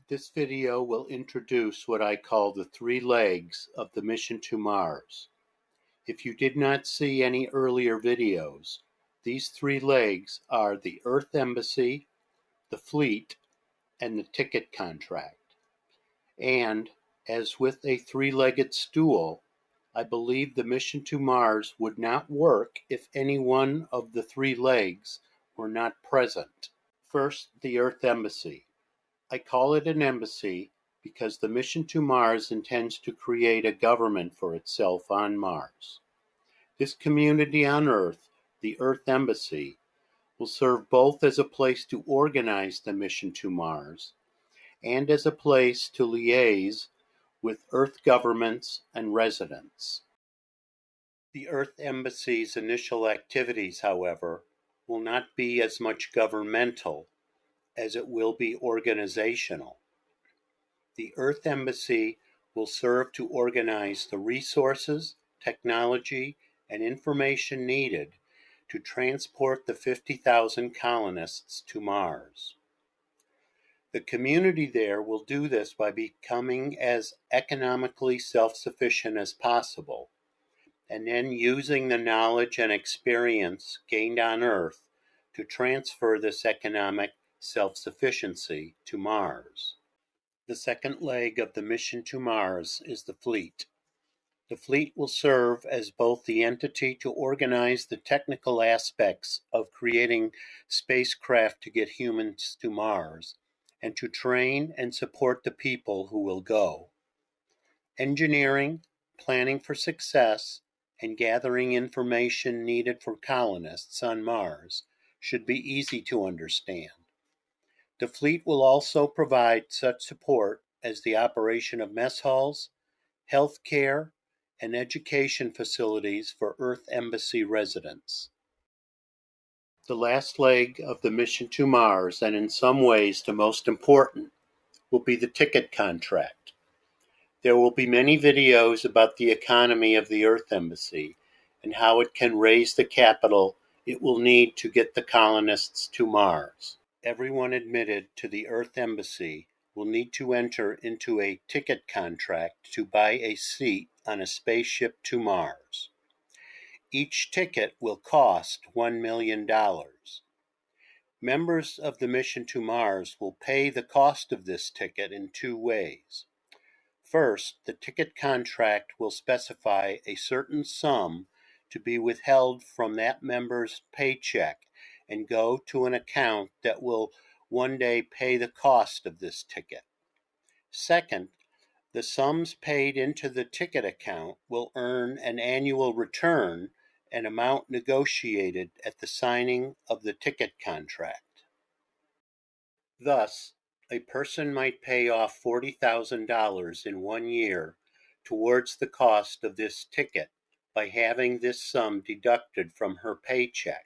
This video will introduce what I call the three legs of the mission to Mars. If you did not see any earlier videos, these three legs are the Earth Embassy, the fleet, and the ticket contract. And, as with a three-legged stool, I believe the mission to Mars would not work if any one of the three legs were not present. First, the Earth Embassy. I call it an embassy because the mission to Mars intends to create a government for itself on Mars. This community on Earth, the Earth Embassy, will serve both as a place to organize the mission to Mars and as a place to liaise with Earth governments and residents. The Earth Embassy's initial activities, however, will not be as much governmental as it will be organizational. The Earth Embassy will serve to organize the resources, technology, and information needed to transport the 50,000 colonists to Mars. The community there will do this by becoming as economically self-sufficient as possible, and then using the knowledge and experience gained on Earth to transfer this economic self-sufficiency to Mars. The second leg of the mission to Mars is the fleet. The fleet will serve as both the entity to organize the technical aspects of creating spacecraft to get humans to Mars, and to train and support the people who will go. Engineering, planning for success, and gathering information needed for colonists on Mars should be easy to understand. The fleet will also provide such support as the operation of mess halls, health care, and education facilities for Earth Embassy residents. The last leg of the mission to Mars, and in some ways the most important, will be the ticket contract. There will be many videos about the economy of the Earth Embassy and how it can raise the capital it will need to get the colonists to Mars. Everyone admitted to the Earth Embassy will need to enter into a ticket contract to buy a seat on a spaceship to Mars. Each ticket will cost $1 million. Members of the mission to Mars will pay the cost of this ticket in two ways. First, the ticket contract will specify a certain sum to be withheld from that member's paycheck and go to an account that will one day pay the cost of this ticket. Second, the sums paid into the ticket account will earn an annual return, an amount negotiated at the signing of the ticket contract. Thus, a person might pay off $40,000 in 1 year towards the cost of this ticket by having this sum deducted from her paycheck.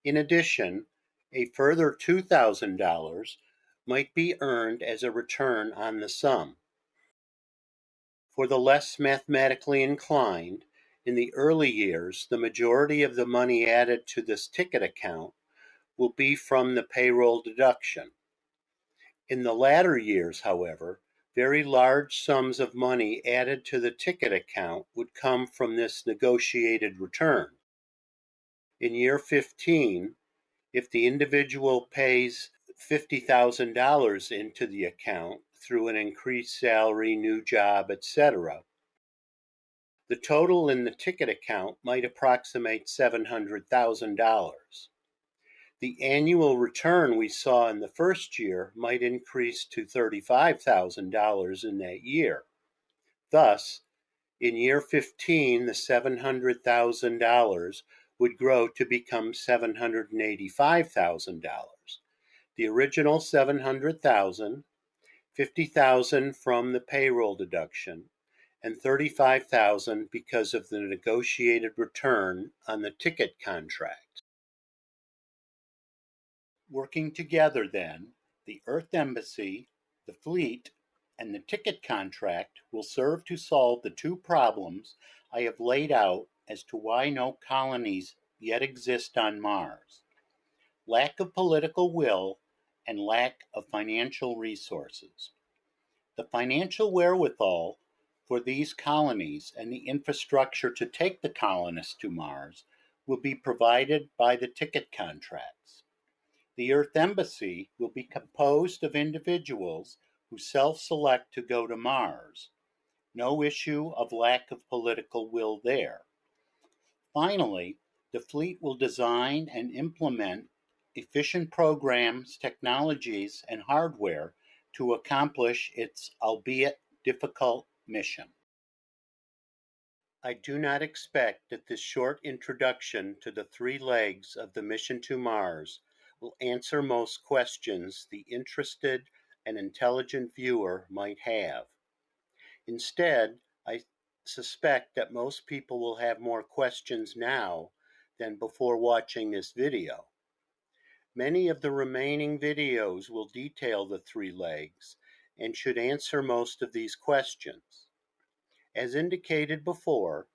In addition, a further $2,000 might be earned as a return on the sum. For the less mathematically inclined, in the early years, the majority of the money added to this ticket account will be from the payroll deduction. In the latter years, however, very large sums of money added to the ticket account would come from this negotiated return. In year 15, if the individual pays $50,000 into the account through an increased salary, new job, etc., the total in the ticket account might approximate $700,000. The annual return we saw in the first year might increase to $35,000 in that year. Thus, in year 15, the $700,000 would grow to become $785,000. The original $700,000, $50,000 from the payroll deduction, and $35,000 because of the negotiated return on the ticket contract. Working together then, the Earth Embassy, the fleet, and the ticket contract will serve to solve the two problems I have laid out as to why no colonies yet exist on Mars: lack of political will and lack of financial resources. The financial wherewithal for these colonies and the infrastructure to take the colonists to Mars will be provided by the ticket contracts. The Earth Embassy will be composed of individuals who self-select to go to Mars. No issue of lack of political will there. Finally, the fleet will design and implement efficient programs, technologies, and hardware to accomplish its albeit difficult mission. I do not expect that this short introduction to the three legs of the mission to Mars will answer most questions the interested and intelligent viewer might have. Instead, I suspect that most people will have more questions now than before watching this video. Many of the remaining videos will detail the three legs and should answer most of these questions. As indicated before,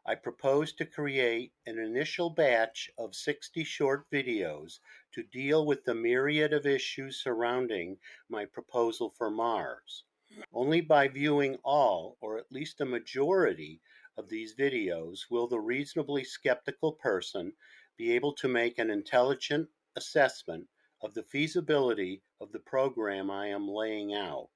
I propose to create an initial batch of 60 short videos to deal with the myriad of issues surrounding my proposal for Mars. Only by viewing all, or at least a majority, of these videos will the reasonably skeptical person be able to make an intelligent assessment of the feasibility of the program I am laying out.